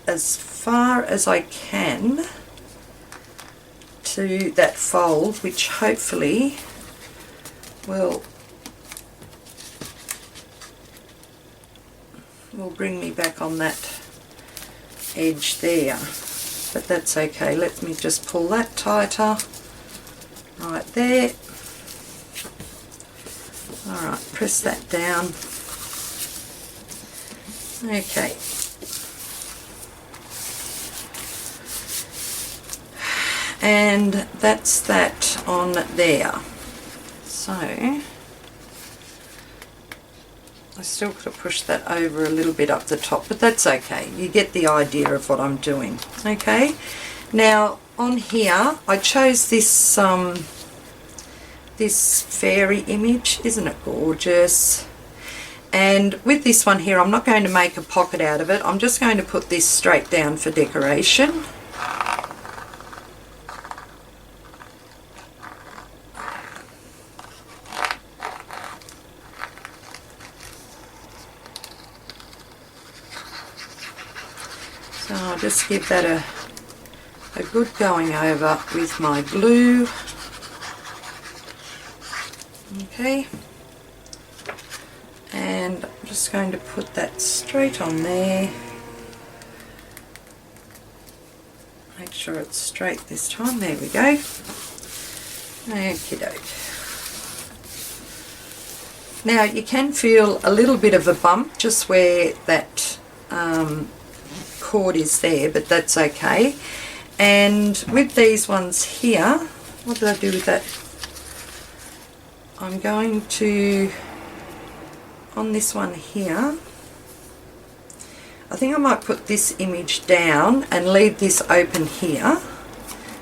as far as I can to that fold, which hopefully will bring me back on that edge there, but that's okay. Let me just pull that tighter. Right there. Alright, press that down. Okay. And that's that on there. So, I still got to push that over a little bit up the top, but that's okay. You get the idea of what I'm doing. Okay. Now, on here, I chose this this fairy image. Isn't it gorgeous? And with this one here, I'm not going to make a pocket out of it. I'm just going to put this straight down for decoration. So I'll just give that a good going over with my glue. Okay, and I'm just going to put that straight on there. Make sure it's straight this time. There we go. Okie doke. Now you can feel a little bit of a bump just where that cord is there, but that's okay. And with these ones here, what did I do with that? I'm going to, on this one here, I think I might put this image down and leave this open here.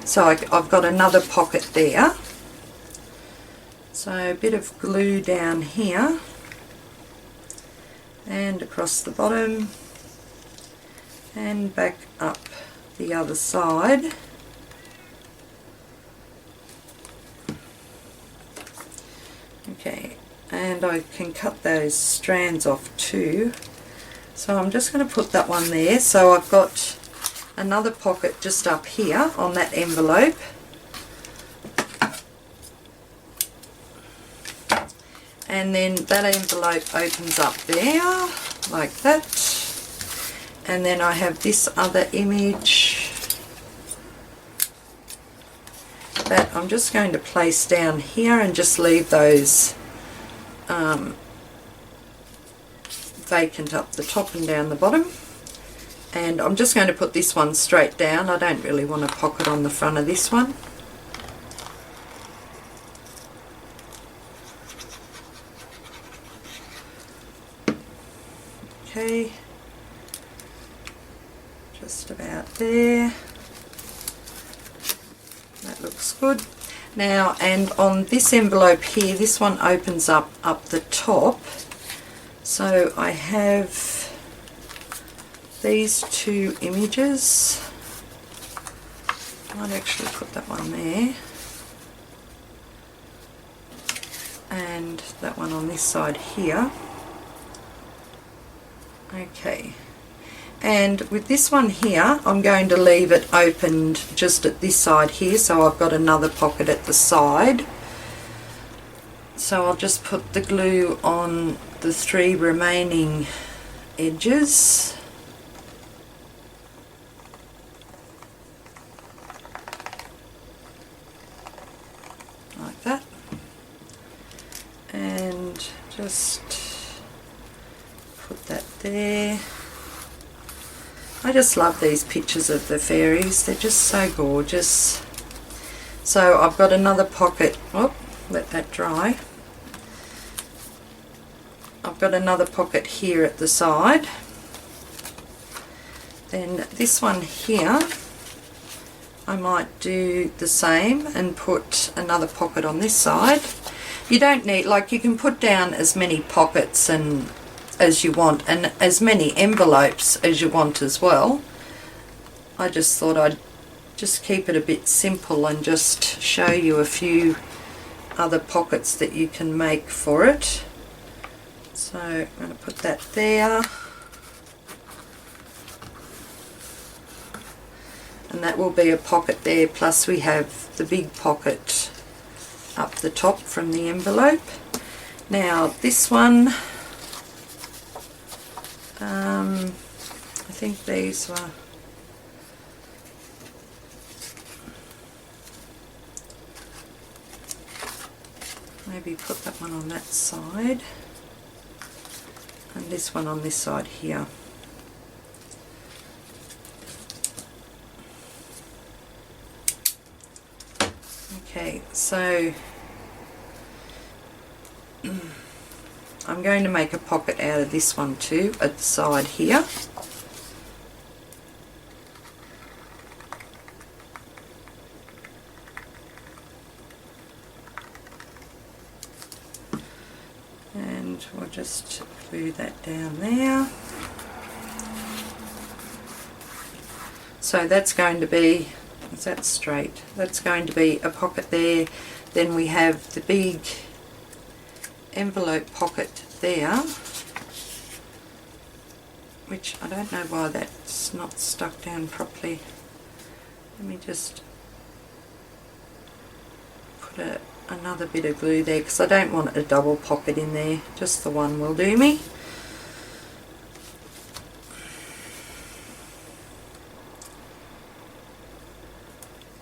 So I've got another pocket there. So a bit of glue down here and across the bottom and back up the other side. Okay, and I can cut those strands off too. So I'm just going to put that one there. So I've got another pocket just up here on that envelope. And then that envelope opens up there like that. And then I have this other image that I'm just going to place down here and just leave those vacant up the top and down the bottom. And I'm just going to put this one straight down. I don't really want a pocket on the front of this one. Okay, just about there. That looks good. Now, and on this envelope here, this one opens up the top. So I have these two images. I might actually put that one there. And that one on this side here. Okay. And with this one here, I'm going to leave it opened just at this side here, so I've got another pocket at the side. So I'll just put the glue on the 3 remaining edges. Like that. And just put that there. I just love these pictures of the fairies, they're just so gorgeous. So I've got another pocket, oh, let that dry. I've got another pocket here at the side. Then this one here, I might do the same and put another pocket on this side. You don't need, like, you can put down as many pockets and as you want, and as many envelopes as you want as well. I just thought I'd just keep it a bit simple and just show you a few other pockets that you can make for it. So I'm going to put that there, and that will be a pocket there, plus we have the big pocket up the top from the envelope. Now this one, I think these were, maybe put that one on that side and this one on this side here. Okay, so I'm going to make a pocket out of this one too at the side here. And we'll just glue that down there. So that's going to be, is that straight? That's going to be a pocket there. Then we have the big envelope pocket there, which I don't know why that's not stuck down properly. Let me just put another bit of glue there, because I don't want a double pocket in there, just the one will do me.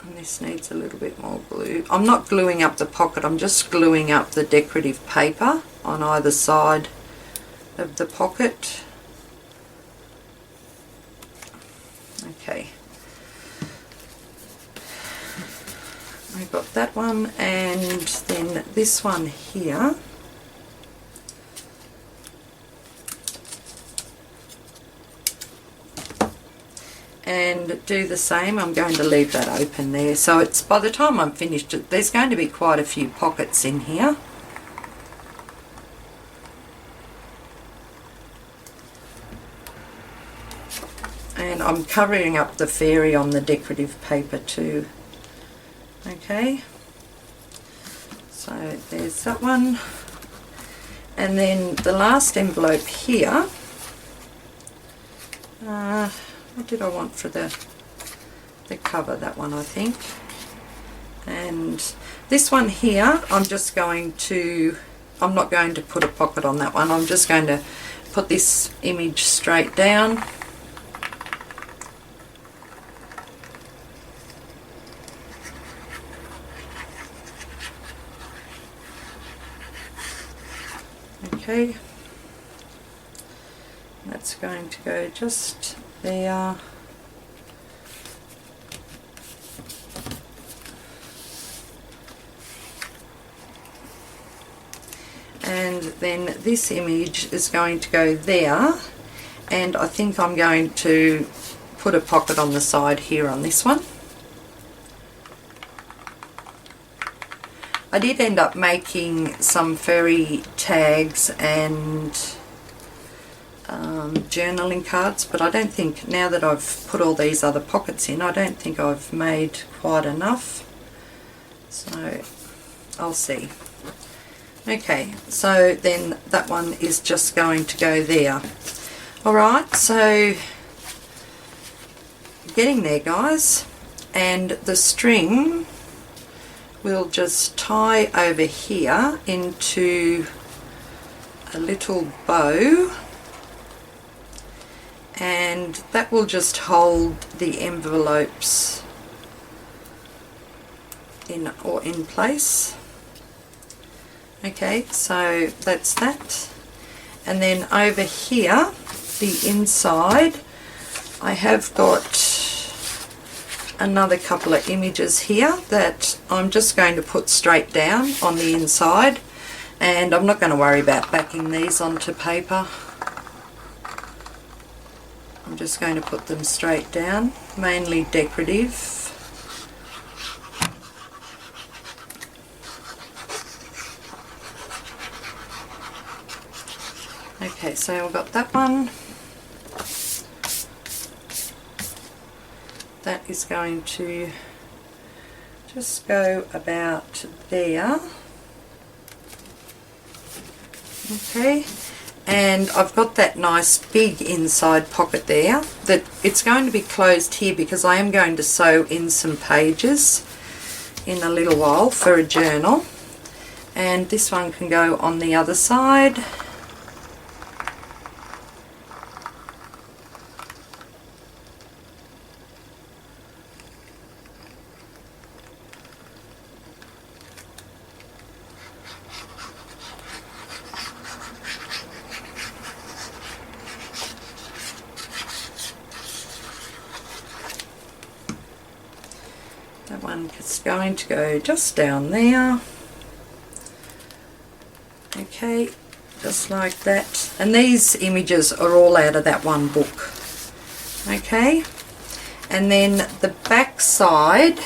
And this needs a little bit more glue. I'm not gluing up the pocket, I'm just gluing up the decorative paper on either side of the pocket. Okay, we've got that one, and then this one here. And do the same. I'm going to leave that open there, so it's, by the time I'm finished, there's going to be quite a few pockets in here. And I'm covering up the fairy on the decorative paper too. Okay, so there's that one. And then the last envelope here, what did I want for the cover? That one, I think. And this one here, I'm just going to, I'm not going to put a pocket on that one. I'm just going to put this image straight down. Okay, that's going to go just there. And then this image is going to go there, and I think I'm going to put a pocket on the side here on this one. I did end up making some fairy tags and journaling cards, but I don't think, now that I've put all these other pockets in, I don't think I've made quite enough, so I'll see. Okay, so then that one is just going to go there. Alright, so getting there, guys, and the string we'll just tie over here into a little bow, and that will just hold the envelopes in place. Okay, so that's that. And then over here, the inside, I have got another couple of images here that I'm just going to put straight down on the inside, and I'm not going to worry about backing these onto paper. I'm just going to put them straight down, mainly decorative. Okay, so I've got that one. That is going to just go about there. Okay, and I've got that nice big inside pocket there that it's going to be closed here because I am going to sew in some pages in a little while for a journal, and this one can go on the other side. That one is going to go just down there. Okay, just like that. And these images are all out of that one book. Okay, and then the back side,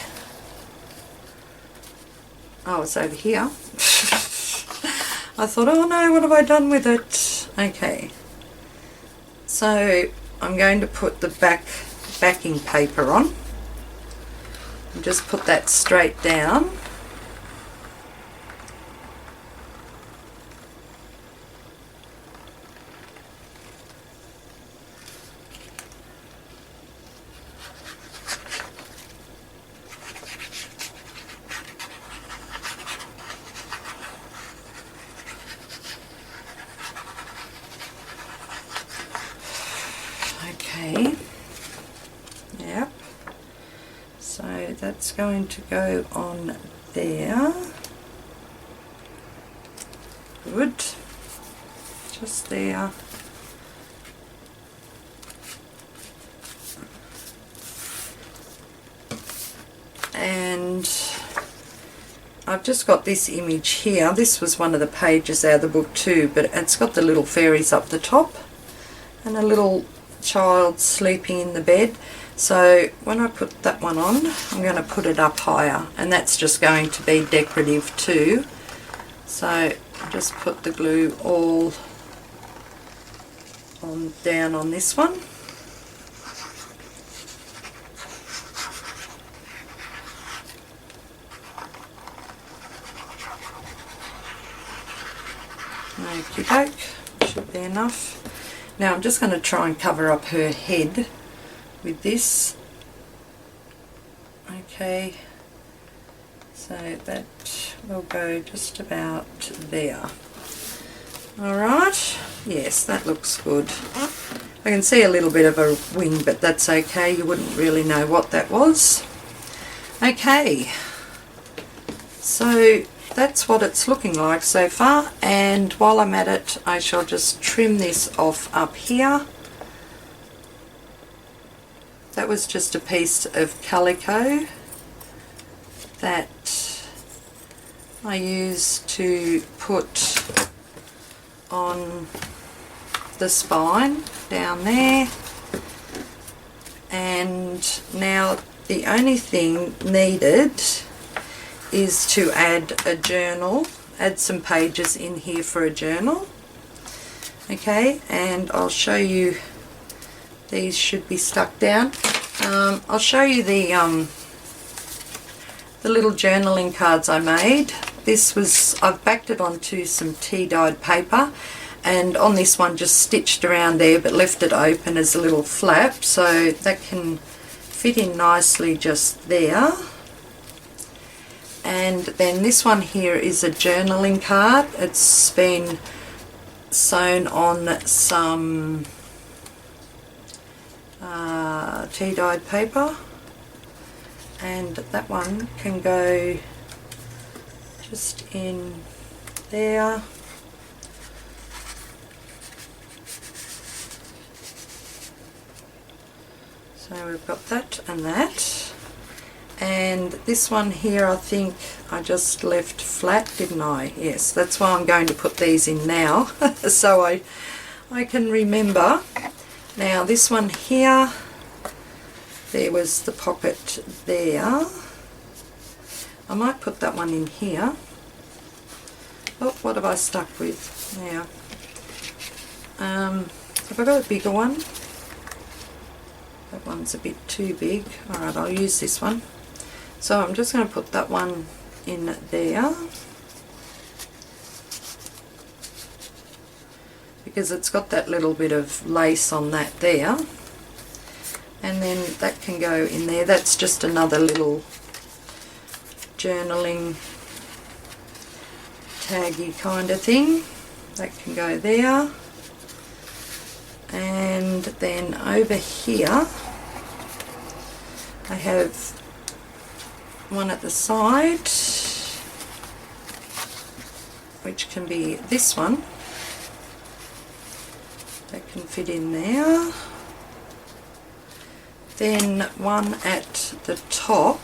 oh, it's over here. I thought, oh no, what have I done with it? Okay, so I'm going to put the backing paper on. And just put that straight down. Okay. Yep. So that's going to go on there. Good. Just there. And I've just got this image here. This was one of the pages out of the book too, but it's got the little fairies up the top and a little child sleeping in the bed. So when I put that one on, I'm going to put it up higher, and that's just going to be decorative too. So I'll just put the glue all on down on this one. Okie doke, should be enough. Now I'm just going to try and cover up her head with this. Okay, so that will go just about there. Alright, yes, that looks good. I can see a little bit of a wing, but that's okay, you wouldn't really know what that was. Okay, so that's what it's looking like so far, and while I'm at it I shall just trim this off up here. That was just a piece of calico that I used to put on the spine down there, and now the only thing needed is to add a journal, add some pages in here for a journal. Okay, and I'll show you, these should be stuck down. I'll show you the little journaling cards I made. This was, I've backed it onto some tea dyed paper, and on this one just stitched around there but left it open as a little flap, so that can fit in nicely just there. And then this one here is a journaling card. It's been sewn on some tea dyed paper, and that one can go just in there. So we've got that and that. And this one here I think I just left flat, didn't I? Yes, that's why I'm going to put these in now so I can remember. Now this one here, there was the pocket there. I might put that one in here. Oh, what have I stuck with now? Have I got a bigger one? That one's a bit too big. Alright, I'll use this one. So I'm just going to put that one in there, because it's got that little bit of lace on that there, and then that can go in there. That's just another little journaling taggy kind of thing. That can go there. And then over here I have one at the side, which can be this one. That can fit in there. Then one at the top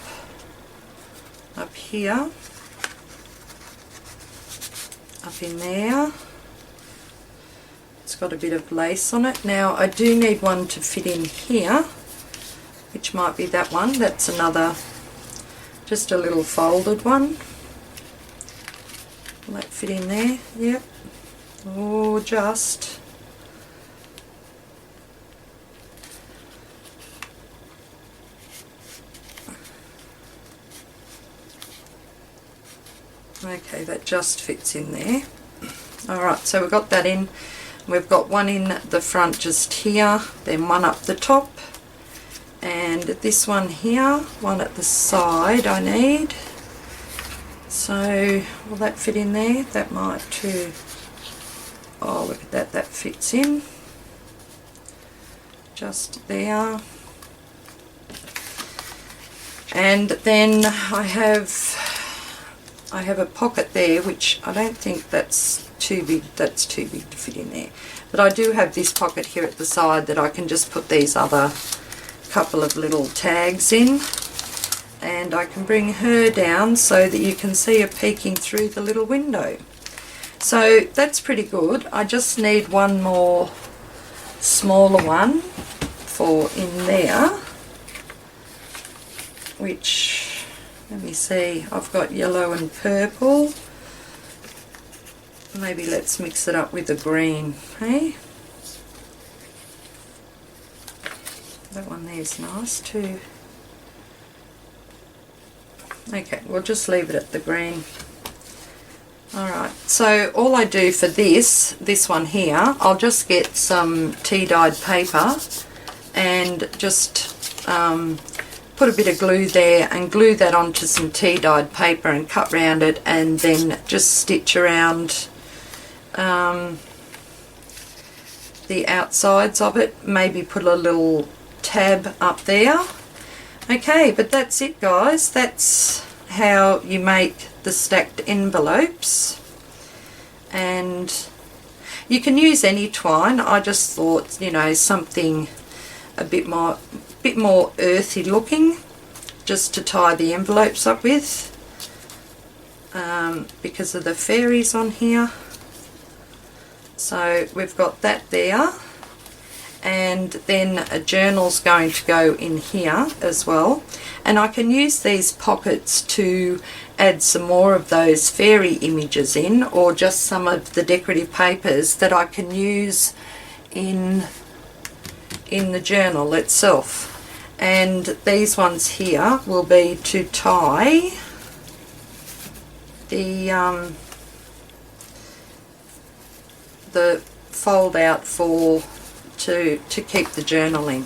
up here, up in there. It's got a bit of lace on it. Now I do need one to fit in here, which might be that one. That's another, just a little folded one. Will that fit in there? Yep. Oh, just. Okay, that just fits in there. Alright, so we've got that in. We've got one in the front just here, then one up the top, and this one here, one at the side I need. So will that fit in there? That might too. Oh, look at that, that fits in just there. And then I have a pocket there, which I don't think that's too big. That's too big to fit in there. But I do have this pocket here at the side that I can just put these other couple of little tags in, and I can bring her down so that you can see her peeking through the little window. So that's pretty good. I just need one more smaller one for in there, which, let me see, I've got yellow and purple. Maybe let's mix it up with the green, hey? That one there's nice too. Okay, we'll just leave it at the green. Alright, so all I do for this one here, I'll just get some tea dyed paper and just put a bit of glue there and glue that onto some tea dyed paper and cut round it, and then just stitch around the outsides of it. Maybe put a little tab up there. Okay, but that's it guys. That's how you make the stacked envelopes, and you can use any twine. I just thought, you know, something a bit more earthy looking, just to tie the envelopes up with, because of the fairies on here. So we've got that there, and then a journal's going to go in here as well, and I can use these pockets to add some more of those fairy images in, or just some of the decorative papers that I can use in the journal itself. And these ones here will be to tie the fold out for to keep the journal in.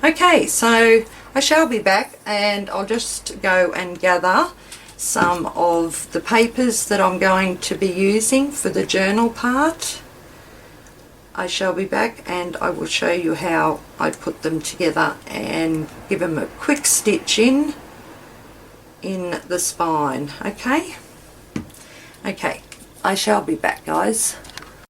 Okay, so I shall be back, and I'll just go and gather some of the papers that I'm going to be using for the journal part. I shall be back, and I will show you how I put them together and give them a quick stitch in the spine. Okay, I shall be back, guys.